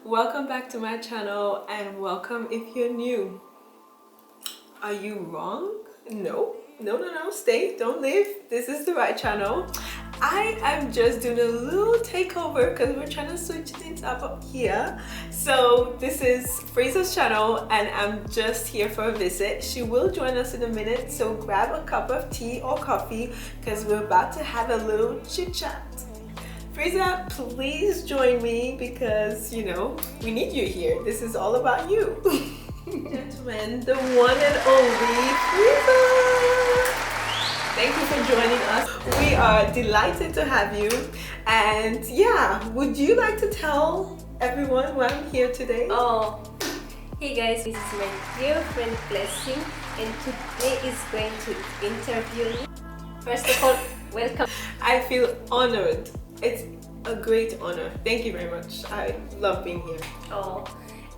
Welcome back to my channel and welcome if you're new. Are you wrong? No, stay, don't leave. This is the right channel. I am just doing a little takeover because we're trying to switch things up here. So this is Fraser's channel and I'm just here for a visit. She will join us in a minute, so grab a cup of tea or coffee because we're about to have a little chit chat. Fraser, please join me because, you know, we need you here. This is all about you. Gentlemen, the one and only Fraser. Thank you for joining us. We are delighted to have you. And yeah, would you like to tell everyone why I'm here today? Oh, hey guys, this is my dear friend Blessing, and today is going to interview me. First of all, welcome. I feel honored. It's a great honor. Thank you very much. I love being here. Oh,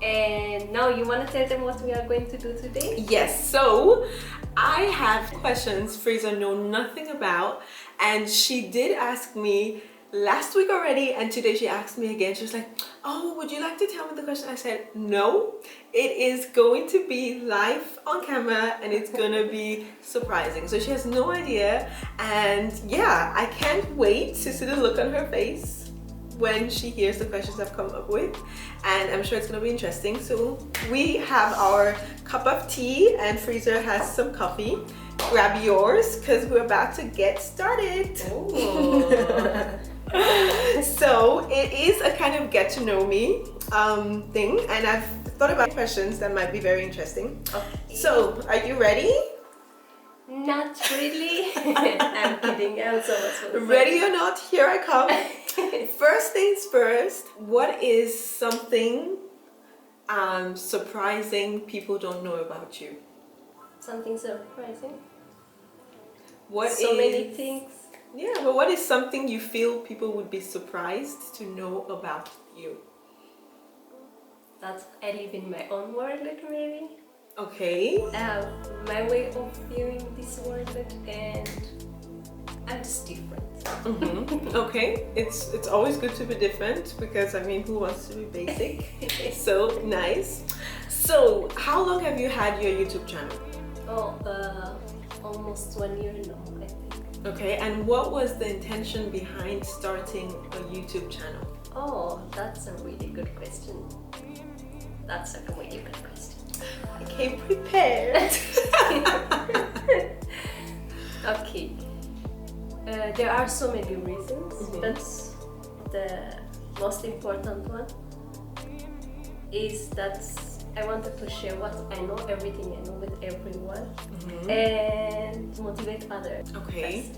and now you want to tell them what we are going to do today? Yes, so I have questions Fraser know nothing about, and she did ask me last week already, and today she asked me again. She was like, oh, would you like to tell me the question? I said, no, it is going to be live on camera and it's gonna be surprising. So she has no idea, and yeah, I can't wait to see the look on her face when she hears the questions I've come up with, and I'm sure it's gonna be interesting. So we have our cup of tea and Fraser has some coffee. Grab yours because we're about to get started. So it is a kind of get to know me thing, and I've thought about questions that might be very interesting. Okay. So are you ready? Not really. I'm kidding. I'm so much fun. Ready or not, here I come. First things first, what is something surprising people don't know about you? Something surprising. What so is, many things. Yeah, but what is something you feel people would be surprised to know about you? That I live in my own world, maybe. Okay. My way of viewing this world, and I'm just different. Okay, it's always good to be different because I mean, who wants to be basic? So nice. So how long have you had your YouTube channel? Almost 1 year now, I think. Okay, and what was the intention behind starting a YouTube channel? Oh, that's a really good question. That's a really good question. I came prepared. Okay. There are so many reasons. That's the most important one. Is that I wanted to share what I know, everything I know with everyone, and motivate others. Okay.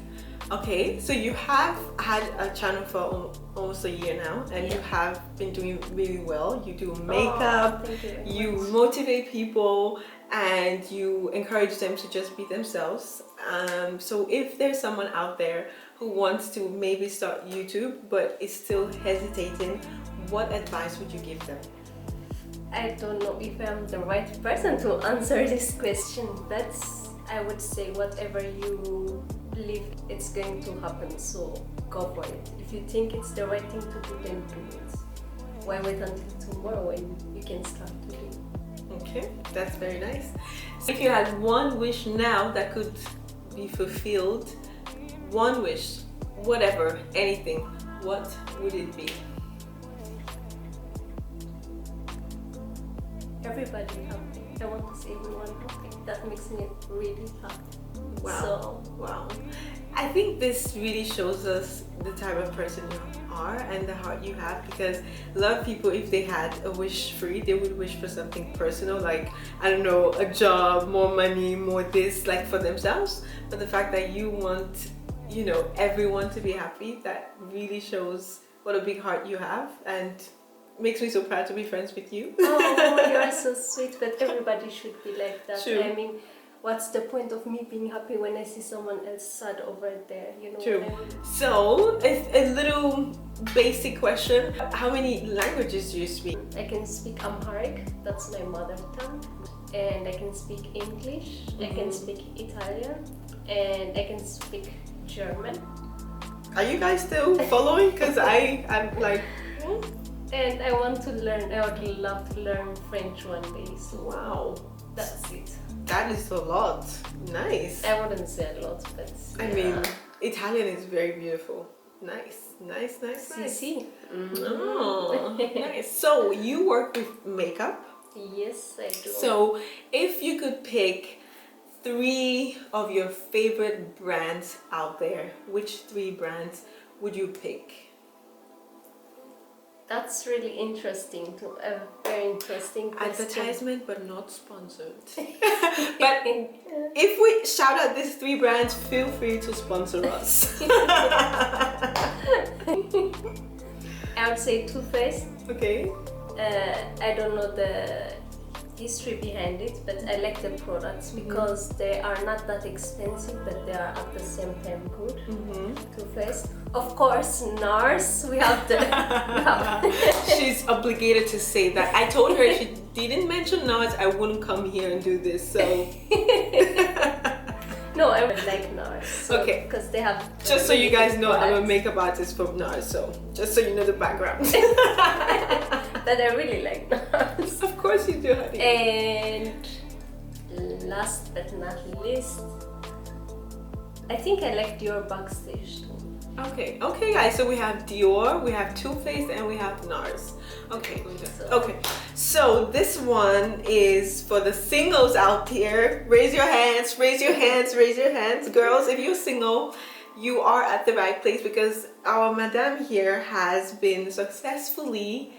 Okay, so you have had a channel for almost a year now, and you have been doing really well. You do makeup, you motivate people, and you encourage them to just be themselves. So if there's someone out there who wants to maybe start YouTube but is still hesitating, what advice would you give them? I don't know if I'm the right person to answer this question, but I would say whatever you believe, it's going to happen, so go for it. If you think it's the right thing to do, then do it. Why wait until tomorrow when you can start today? Okay, that's very nice. So if you had one wish now that could be fulfilled, one wish, whatever, anything, what would it be? Everybody happy. I want to see everyone happy. That makes me really happy. Wow. Wow. I think this really shows us the type of person you are and the heart you have, because a lot of people, if they had a wish free, they would wish for something personal, like, I don't know, a job, more money, more this, like for themselves. But the fact that you want, you know, everyone to be happy, that really shows what a big heart you have, and makes me so proud to be friends with you. Oh, you are so sweet, but everybody should be like that. True. I mean, what's the point of me being happy when I see someone else sad over there, you know? True. So, a little basic question. How many languages do you speak? I can speak Amharic, that's my mother tongue. And I can speak English, I can speak Italian, and I can speak German. Are you guys still following? Because I'm like... And I want to learn. I would love to learn French one day. So Wow, that's it. that is a lot. Nice. I wouldn't say a lot, but I mean, Italian is very beautiful. Nice. See. Oh, nice. So you work with makeup. Yes, I do. So if you could pick 3 of your favorite brands out there, which 3 brands would you pick? That's really interesting. A very interesting question. Advertisement, but not sponsored. But if we shout out these 3 brands, feel free to sponsor us. I would say Too Faced. Okay. I don't know the history behind it, but I like the products because they are not that expensive, but they are at the same time good. Too Faced. Of course, NARS. We have the. She's obligated to say that. I told her if she didn't mention NARS, I wouldn't come here and do this. So. No, I would like NARS. So, okay. Because they have. Just so you guys know, I'm a makeup artist from NARS. So just so you know the background. But I really like NARS. Of course you do, honey. And last but not least, I think I like Dior Backstage too. Okay, guys, so we have Dior, we have Too Faced, and we have NARS. Okay, so this one is for the singles out there. Raise your hands, raise your hands, raise your hands. Girls, if you're single, you are at the right place because our madame here has been successfully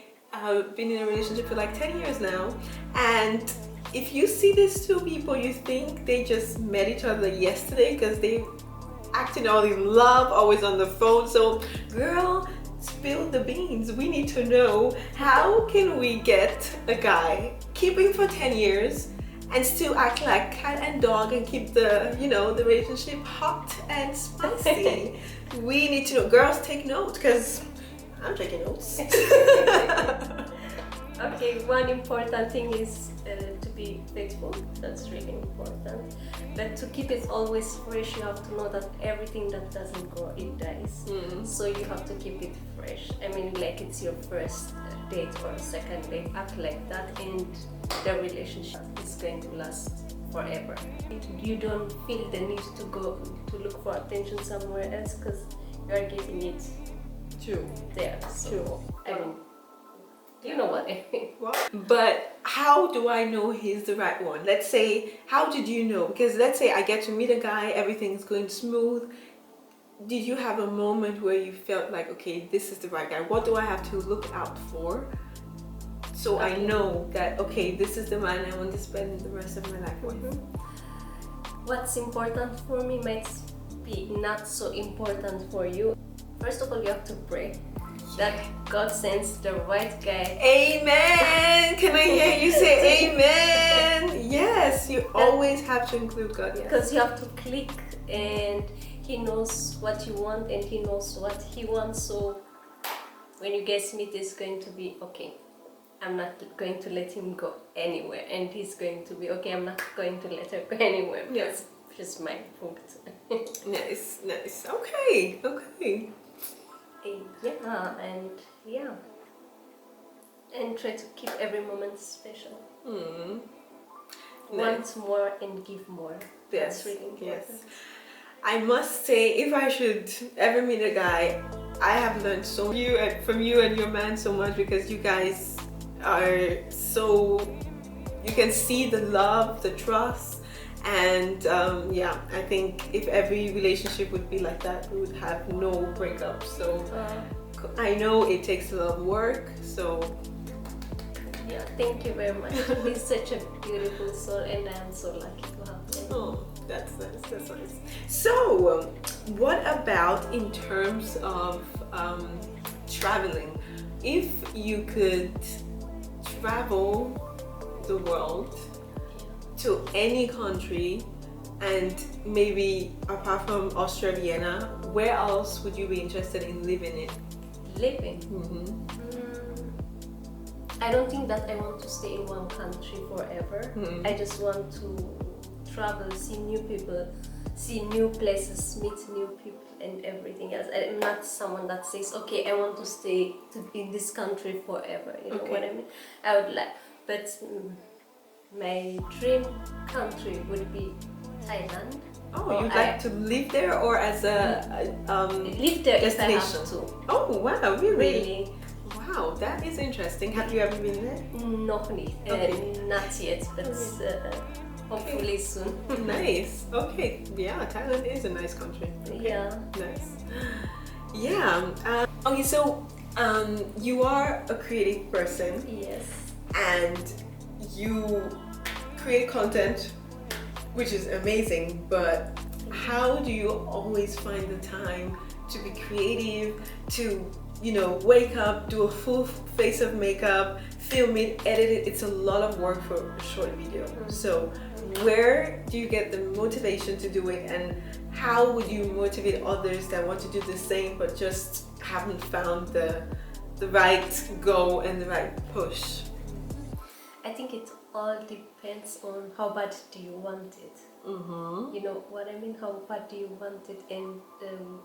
been in a relationship for like 10 years now. And if you see these 2 people, you think they just met each other yesterday because they acting all in love, always on the phone. So girl, spill the beans. We need to know, how can we get a guy keeping for 10 years and still act like cat and dog and keep the, you know, the relationship hot and spicy? We need to know. Girls, take note because I'm taking notes. Okay, one important thing is to be faithful. That's really important. But to keep it always fresh, you have to know that everything that doesn't grow, it dies. So you have to keep it fresh. I mean, like it's your first date or second date, act like that, and the relationship is going to last forever. You don't feel the need to go to look for attention somewhere else because you are getting it there. So I mean, you know what I mean. But how do I know he's the right one? Let's say, how did you know? Because let's say I get to meet a guy, everything's going smooth. Did you have a moment where you felt like, okay, this is the right guy? What do I have to look out for so I know that, okay, this is the man I want to spend the rest of my life with? What's important for me might be not so important for you. First of all, you have to pray that God sends the right guy. Amen! Can I hear you say amen? Yes, you always have to include God. Because you have to click, and He knows what you want and He knows what He wants. So when you guys meet, it's going to be okay. I'm not going to let him go anywhere, and he's going to be okay. I'm not going to let her go anywhere. Yes, just my point. Nice. Okay. And try to keep every moment special. Nice. Want more and give more. Yes. That's really important. Yes. I must say, if I should ever meet a guy, I have learned from you and your man so much, because you guys are so, you can see the love, the trust, and I think if every relationship would be like that, we would have no breakups. So I know it takes a lot of work, so yeah, thank you very much. He's such a beautiful soul, and I am so lucky to have him. Oh, that's nice. So what about in terms of traveling? If you could travel the world to any country, and maybe apart from Austria, Vienna, where else would you be interested in living in? I don't think that I want to stay in one country forever. I just want to travel, see new people, see new places, meet new people and everything else. I'm not someone that says, okay, I want to stay in this country forever, you know what I mean? I would like, but my dream country would be Thailand. Oh, you'd like to live there, or as a live there destination? if I have to. Oh wow, really? Really? Wow, that is interesting. Have you ever been there? Not yet, but hopefully soon. Nice. Okay. Yeah, Thailand is a nice country. Okay. Yeah. Nice. Yeah. Okay, so you are a creative person. Yes. And you create content, which is amazing, but how do you always find the time to be creative, to, you know, wake up, do a full face of makeup, film it, edit it? It's a lot of work for a short video. So where do you get the motivation to do it, and how would you motivate others that want to do the same but just haven't found the right go and the right push? I think it all depends on how bad do you want it. You know what I mean? How bad do you want it, and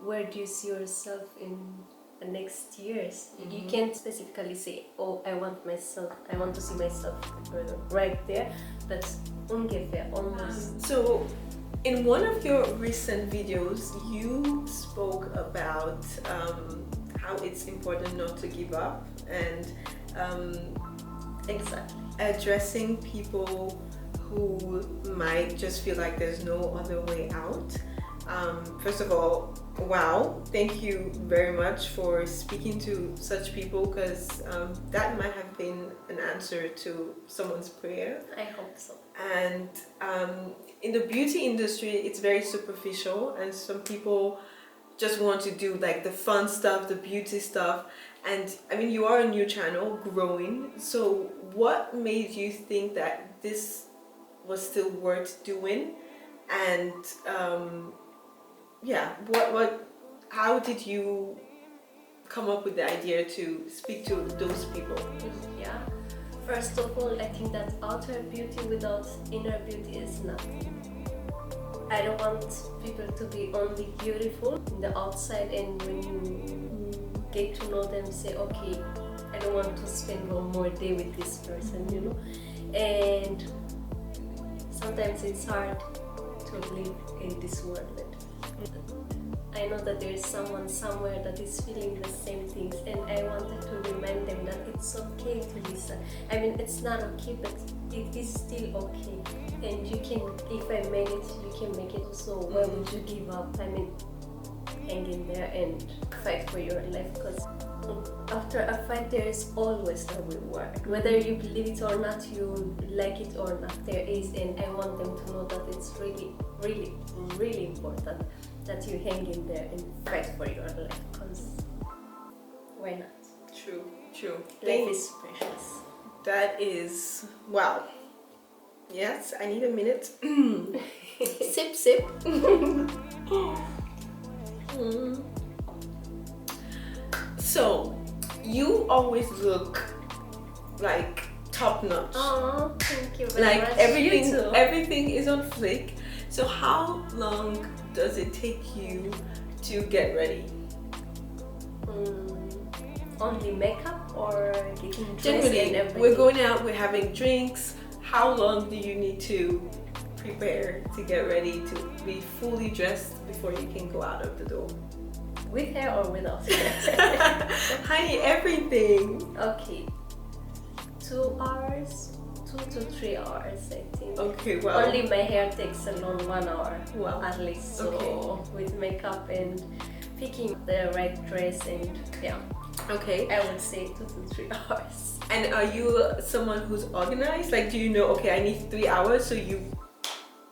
where do you see yourself in the next years? You can't specifically say, oh, I want to see myself right there. That's ungefähr, almost. So in one of your recent videos, you spoke about how it's important not to give up, and Exactly. addressing people who might just feel like there's no other way out. First of all, wow, thank you very much for speaking to such people, because that might have been an answer to someone's prayer. I hope so. And in the beauty industry, it's very superficial, and some people just want to do like the fun stuff, the beauty stuff. And I mean, you are a new channel growing, so what made you think that this was still worth doing? And yeah, how did you come up with the idea to speak to those people? Yeah, first of all, I think that outer beauty without inner beauty is nothing. I don't want people to be only beautiful in the outside, and when you get to know them, say, okay, I don't want to spend one more day with this person, you know. And sometimes it's hard to live in this world. I know that there is someone somewhere that is feeling the same things, and I wanted to remind them that it's okay to be sad. I mean, it's not okay, but it is still okay. And you can, if I made it, you can make it. So why would you give up? I mean, hang in there and fight for your life, because after a fight there is always a reward. Whether you believe it or not, you like it or not, there is. And I want them to know that it's really, really, really important that you hang in there and fight for your life, because why not? True, true. Life is precious. That is, wow. Yes, I need a minute. Sip, sip. So, you always look like top notch. Oh, thank you very much. Like everything is on flick. So how long does it take you to get ready? Only makeup or getting dressed? Generally, and everything? we're going out, we're having drinks. How long do you need to prepare to get ready to be fully dressed before you can go out of the door? With hair or without hair? Honey, everything. Okay, 2 hours, 2 to 3 hours, I think. Okay, well. Only my hair takes alone 1 hour, Wow. at least. So Okay. with makeup and picking the right dress, and yeah, Okay. I would say 2 to 3 hours. And are you someone who's organized? Like, do you know, okay, I need 3 hours, so you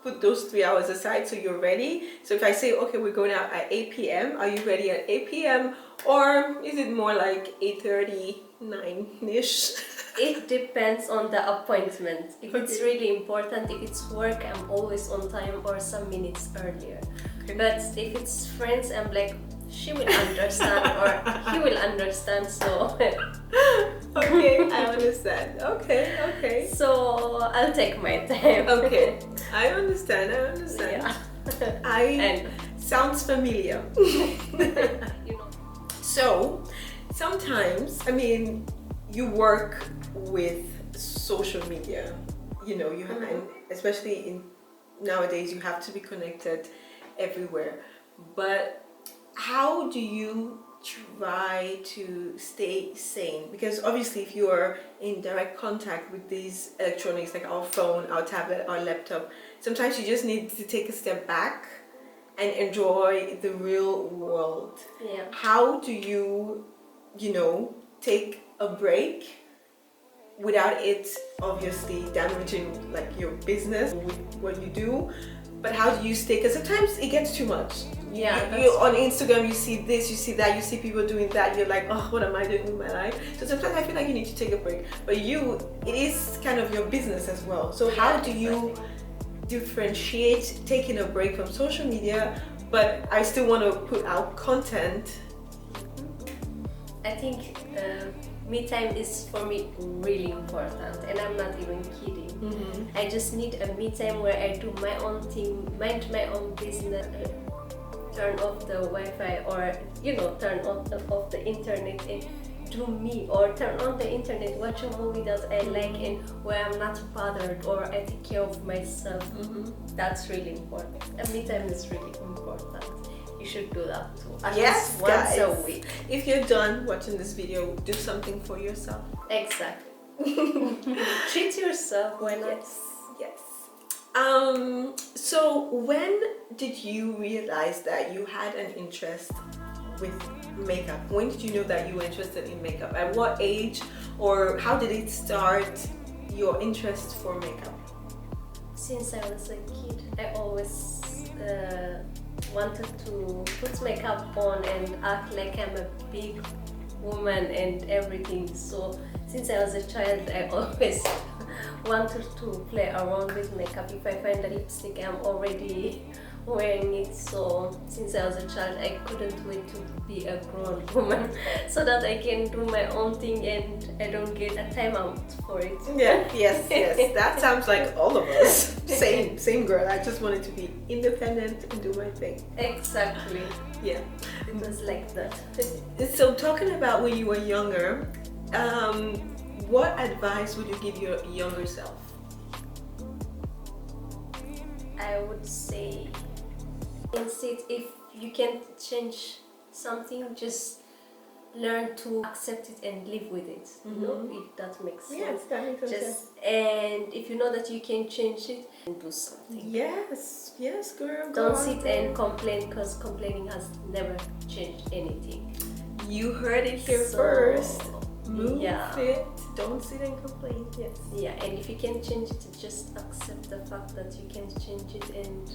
put those 3 hours aside so you're ready? So if I say, okay, we're going out at 8 p.m., are you ready at 8 p.m.? Or is it more like 8:30, 9-ish? It depends on the appointment. If it's Okay. really important, if it's work, I'm always on time or some minutes earlier. Okay. But if it's friends, I'm like, she will understand or he will understand, so Okay, I understand. Okay. so I'll take my time. Okay, I understand. Yeah. I sounds familiar. You know. So sometimes, I mean, you work with social media, you know, you have, and especially in nowadays, you have to be connected everywhere. But how do you try to stay sane? Because obviously, if you are in direct contact with these electronics like our phone, our tablet, our laptop, sometimes you just need to take a step back and enjoy the real world. Yeah. How do you, you know, take a break without it obviously damaging like your business with what you do? But how do you stay? Because sometimes it gets too much. Yeah, you on Instagram, you see this, you see that, you see people doing that, you're like, oh, what am I doing with my life? So sometimes I feel like you need to take a break. But you, it is kind of your business as well. So how do you differentiate taking a break from social media, but I still want to put out content? I think me time is for me really important, and I'm not even kidding. I just need a me time where I do my own thing, mind my own business, turn off the Wi-Fi, or you know, turn off the internet and do me, or turn on the internet, watch a movie that I like and where I'm not bothered, or I take care of myself. That's really important. And me time is really important. You should do that too. At least once a week. If you're done watching this video, do something for yourself. Exactly. Treat yourself. Why not? Yes. So when did you realize that you had an interest with makeup? When did you know that you were interested in makeup? At what age, or how did it start, your interest for makeup? Since I was a kid, I always wanted to put makeup on and act like I'm a big woman and everything. So since I was a child, I always wanted to play around with makeup. If I find a lipstick, I'm already wearing it. So since I was a child, I couldn't wait to be a grown woman so that I can do my own thing and I don't get a timeout for it. Yeah, yes. That sounds like all of us. Same girl. I just wanted to be independent and do my thing. Exactly. Yeah. It was like that. So talking about when you were younger, what advice would you give your younger self? I would say, instead, if you can't change something, just learn to accept it and live with it. You know, if that makes sense. Yes, that makes sense. And if you know that you can change it, do something. Yes, girl. Don't sit and complain, because complaining has never changed anything. You heard it here first. Move Yeah. it. Don't sit and complain. Yes. Yeah, and if you can change it, just accept the fact that you can change it and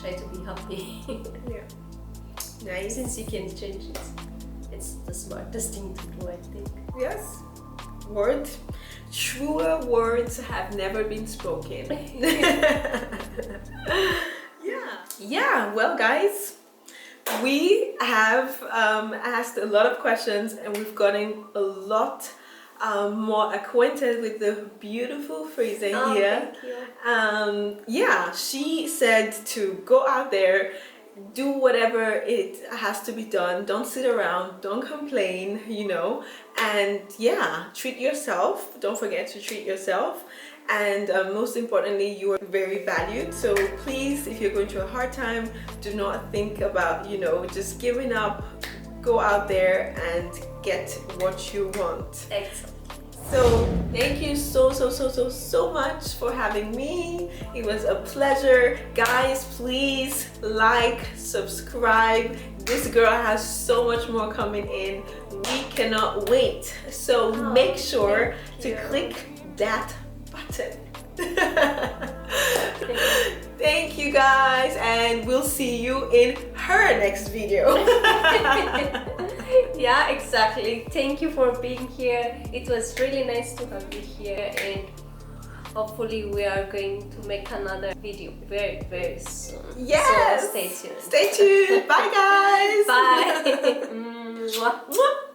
try to be happy. Yeah. Nice. Since you can change it, it's the smartest thing to do, I think. Yes. Words. Truer words have never been spoken. Yeah. Well, guys, we have asked a lot of questions and we've gotten a lot more acquainted with the beautiful Fraser here. Thank you. Yeah, she said to go out there, do whatever it has to be done. Don't sit around, don't complain, you know, and yeah, treat yourself. Don't forget to treat yourself. And most importantly, you are very valued. So please, if you're going through a hard time, do not think about, you know, just giving up. Go out there and get what you want. Excellent. So thank you so much for having me. It was a pleasure. Guys, please like, subscribe. This girl has so much more coming in. We cannot wait. So make sure to click that button. Thank you guys, and we'll see you in her next video. Yeah, exactly. Thank you for being here. It was really nice to have you here, and hopefully we are going to make another video very soon. Yes. So stay tuned. Stay tuned. Bye guys. Bye. Mwah.